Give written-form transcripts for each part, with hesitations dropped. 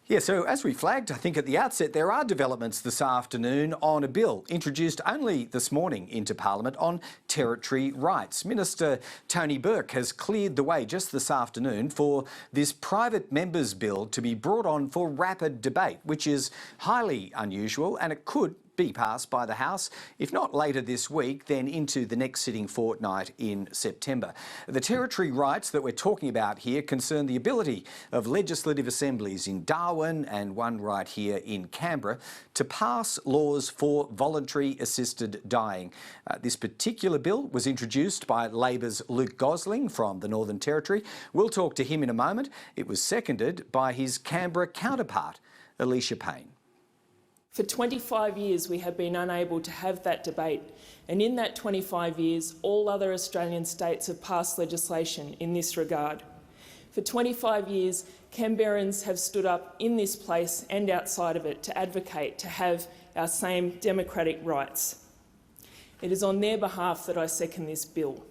Yeah, so as we flagged, I think at the outset, there are developments this afternoon on a bill introduced only this morning into Parliament on territory rights. Minister Tony Burke has cleared the way just this afternoon for this private member's bill to be brought on for rapid debate, which is highly unusual, and it could be passed by the House, if not later this week, then into the next sitting fortnight in September. The territory rights that we're talking about here concern the ability of legislative assemblies in Darwin and one right here in Canberra to pass laws for voluntary assisted dying. This particular bill was introduced by Labor's Luke Gosling from the Northern Territory. We'll talk to him in a moment. It was seconded by his Canberra counterpart, Alicia Payne. For 25 years we have been unable to have that debate, and in that 25 years all other Australian states have passed legislation in this regard. For 25 years Canberrans have stood up in this place and outside of it to advocate to have our same democratic rights. It is on their behalf that I second this bill.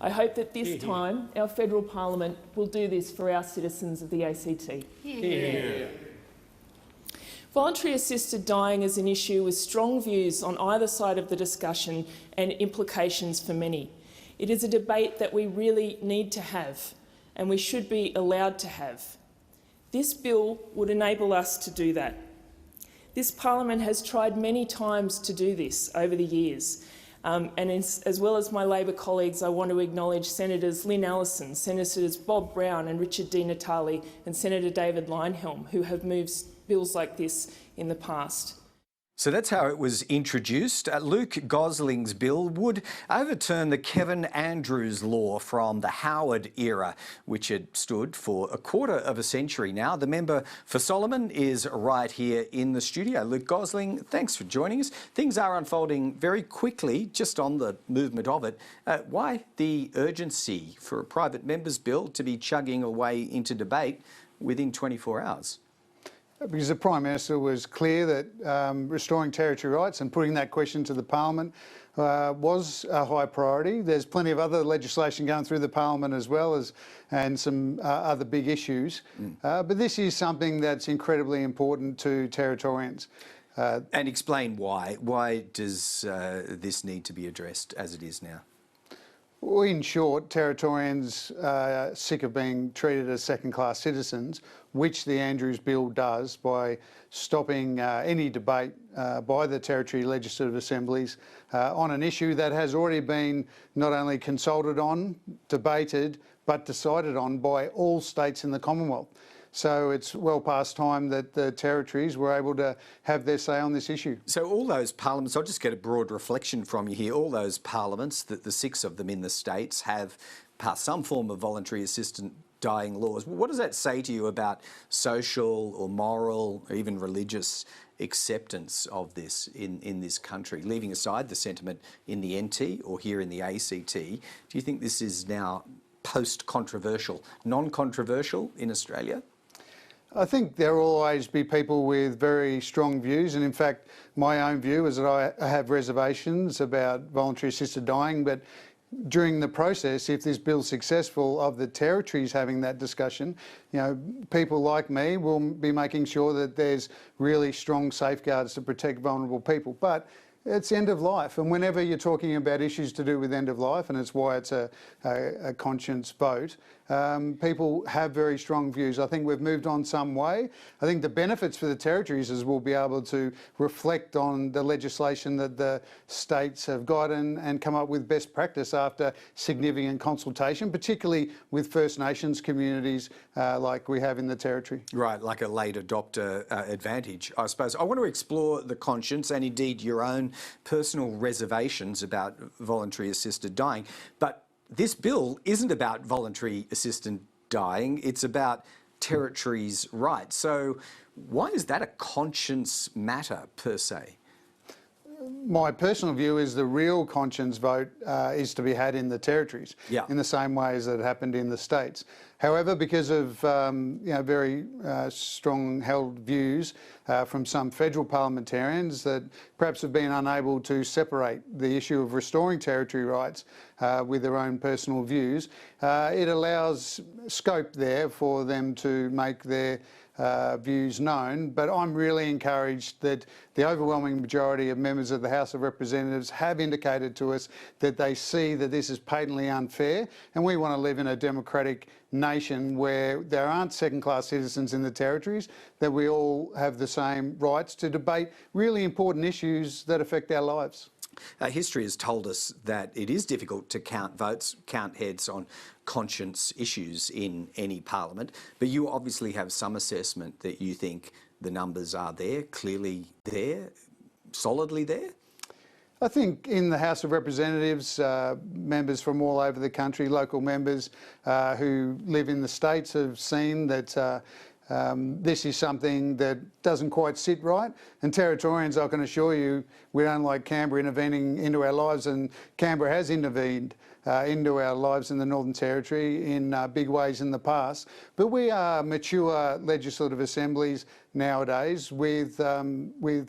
I hope that this time our federal parliament will do this for our citizens of the ACT. Voluntary assisted dying is an issue with strong views on either side of the discussion and implications for many. It is a debate that we really need to have, and we should be allowed to have. This bill would enable us to do that. This parliament has tried many times to do this over the years, as well as my Labor colleagues, I want to acknowledge Senators Lynn Allison, Senators Bob Brown and Richard Di Natale and Senator David Leyonhjelm, who have moved bills like this in the past. So that's how it was introduced. Luke Gosling's bill would overturn the Kevin Andrews law from the Howard era, which had stood for a quarter of a century now. The member for Solomon is right here in the studio. Luke Gosling, thanks for joining us. Things are unfolding very quickly, just on the movement of it. Why the urgency for a private member's bill to be chugging away into debate within 24 hours? Because the Prime Minister was clear that restoring territory rights and putting that question to the Parliament was a high priority. There's plenty of other legislation going through the Parliament as well and some other big issues. But this is something that's incredibly important to Territorians. And explain why. Why does this need to be addressed as it is now? Well, in short, Territorians are sick of being treated as second-class citizens, which the Andrews Bill does by stopping any debate by the Territory Legislative Assemblies on an issue that has already been not only consulted on, debated, but decided on by all states in the Commonwealth. So it's well past time that the territories were able to have their say on this issue. So all those parliaments, I'll just get a broad reflection from you here, all those parliaments, the 6 of them in the states, have passed some form of voluntary assisted dying laws. What does that say to you about social or moral or even religious acceptance of this in this country? Leaving aside the sentiment in the NT or here in the ACT, do you think this is now post-controversial, non-controversial in Australia? I think there will always be people with very strong views, and in fact my own view is that I have reservations about voluntary assisted dying, but during the process, if this bill's successful, of the territories having that discussion, you know, people like me will be making sure that there's really strong safeguards to protect vulnerable people. But it's end of life, and whenever you're talking about issues to do with end of life, and it's why it's a conscience vote, people have very strong views. I think we've moved on some way. I think the benefits for the territories is we'll be able to reflect on the legislation that the states have got and come up with best practice after significant consultation, particularly with First Nations communities like we have in the Territory. Right, like a late adopter advantage, I suppose. I want to explore the conscience and indeed your own personal reservations about voluntary assisted dying, but this bill isn't about voluntary assisted dying, it's about territories' rights. So why is that a conscience matter per se? My personal view is the real conscience vote is to be had in the territories, in the same way as it happened in the states. However, because of very strong held views from some federal parliamentarians that perhaps have been unable to separate the issue of restoring territory rights with their own personal views, it allows scope there for them to make their views known, but I'm really encouraged that the overwhelming majority of members of the House of Representatives have indicated to us that they see that this is patently unfair, and we want to live in a democratic nation where there aren't second-class citizens in the territories, that we all have the same rights to debate really important issues that affect our lives. History has told us that it is difficult to count votes, count heads on conscience issues in any parliament, but you obviously have some assessment that you think the numbers are there, clearly there, solidly there? I think in the House of Representatives, members from all over the country, local members who live in the states have seen that this is something that doesn't quite sit right. And Territorians, I can assure you, we don't like Canberra intervening into our lives, and Canberra has intervened into our lives in the Northern Territory in big ways in the past. But we are mature legislative assemblies nowadays with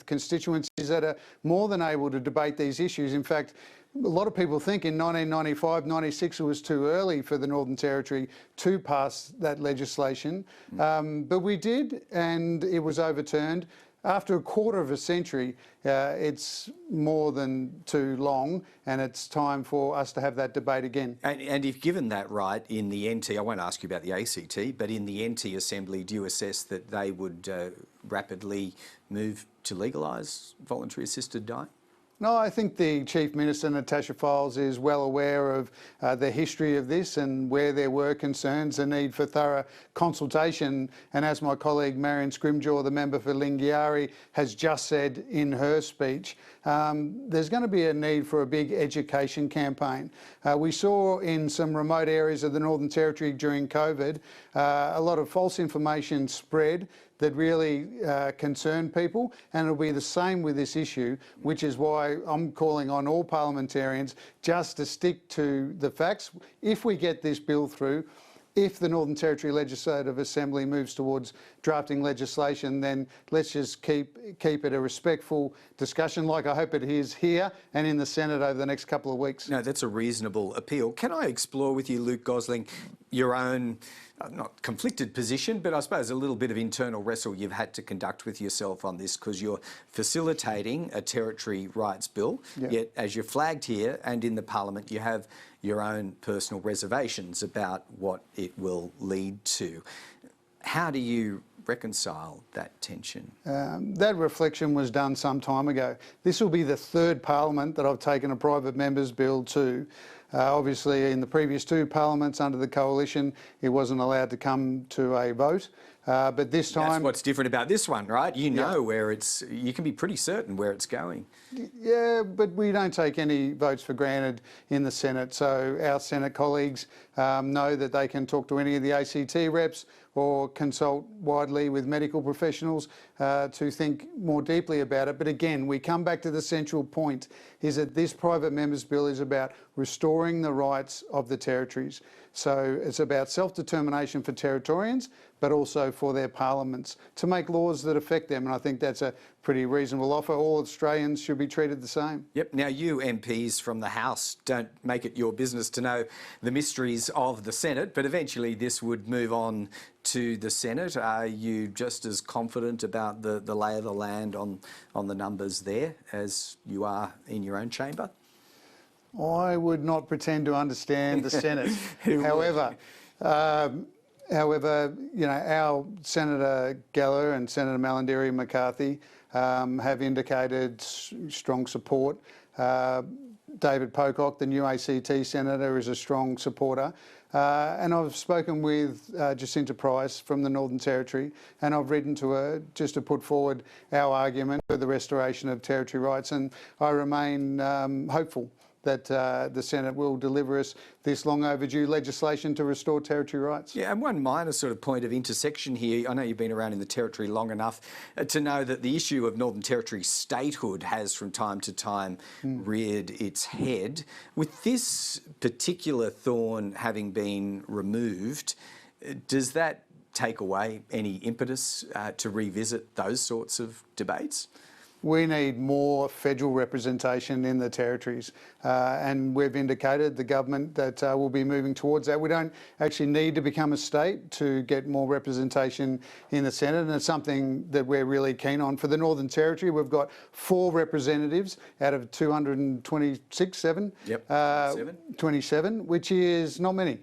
constituencies that are more than able to debate these issues. In fact, a lot of people think in 1995, 96 it was too early for the Northern Territory to pass that legislation. But we did, and it was overturned. After a quarter of a century, it's more than too long, and it's time for us to have that debate again. And if given that right in the NT, I won't ask you about the ACT, but in the NT Assembly, do you assess that they would rapidly move to legalise voluntary assisted dying? No, I think the Chief Minister, Natasha Files, is well aware of the history of this and where there were concerns, the need for thorough consultation. And as my colleague Marion Scrimgeour, the member for Lingiari, has just said in her speech, there's going to be a need for a big education campaign. We saw in some remote areas of the Northern Territory during COVID, a lot of false information spread that really concern people, and it'll be the same with this issue, which is why I'm calling on all parliamentarians just to stick to the facts. If we get this bill through, if the Northern Territory Legislative Assembly moves towards drafting legislation, then let's just keep it a respectful discussion, like I hope it is here and in the Senate over the next couple of weeks. No, that's a reasonable appeal. Can I explore with you, Luke Gosling, your own, not conflicted position, but I suppose a little bit of internal wrestle you've had to conduct with yourself on this, because you're facilitating a territory rights bill, yet as you're flagged here and in the Parliament, you have your own personal reservations about what it will lead to. How do you reconcile that tension? That reflection was done some time ago. This will be the third Parliament that I've taken a private member's bill to. Obviously, in the previous two parliaments under the coalition, it wasn't allowed to come to a vote. But this time... That's what's different about this one, right? You know where it's... You can be pretty certain where it's going. Yeah, but we don't take any votes for granted in the Senate. So our Senate colleagues know that they can talk to any of the ACT reps or consult widely with medical professionals to think more deeply about it. But again, we come back to the central point, is that this private member's bill is about restoring the rights of the territories. So it's about self-determination for Territorians, but also for their parliaments, to make laws that affect them. And I think that's a pretty reasonable offer. All Australians should be treated the same. Yep. Now, you MPs from the House don't make it your business to know the mysteries of the Senate, but eventually this would move on to the Senate. Are you just as confident about the lay of the land on the numbers there as you are in your own chamber? I would not pretend to understand the Senate. However, you know, our Senator Geller and Senator Malandiri McCarthy have indicated strong support. David Pocock, the new ACT Senator, is a strong supporter. And I've spoken with Jacinta Price from the Northern Territory, and I've written to her just to put forward our argument for the restoration of territory rights. And I remain hopeful that the Senate will deliver us this long overdue legislation to restore territory rights. Yeah, and one minor sort of point of intersection here, I know you've been around in the Territory long enough to know that the issue of Northern Territory statehood has from time to time reared its head. With this particular thorn having been removed, does that take away any impetus to revisit those sorts of debates? we need more federal representation in the territories. And we've indicated, the government, that we'll be moving towards that. We don't actually need to become a state to get more representation in the Senate, and it's something that we're really keen on. For the Northern Territory, we've got 4 representatives out of 226, 7? Yep, 27, which is not many.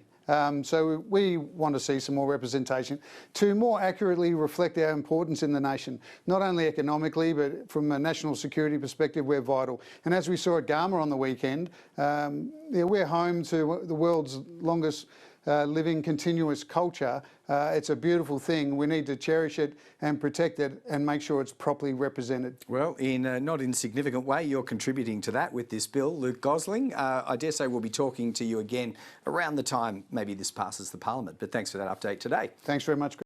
So we want to see some more representation to more accurately reflect our importance in the nation, not only economically, but from a national security perspective, we're vital. And as we saw at Garma on the weekend, we're home to the world's longest living continuous culture. It's a beautiful thing. We need to cherish it and protect it and make sure it's properly represented. Well, in a not insignificant way, you're contributing to that with this bill, Luke Gosling. I dare say we'll be talking to you again around the time maybe this passes the Parliament. But thanks for that update today. Thanks very much.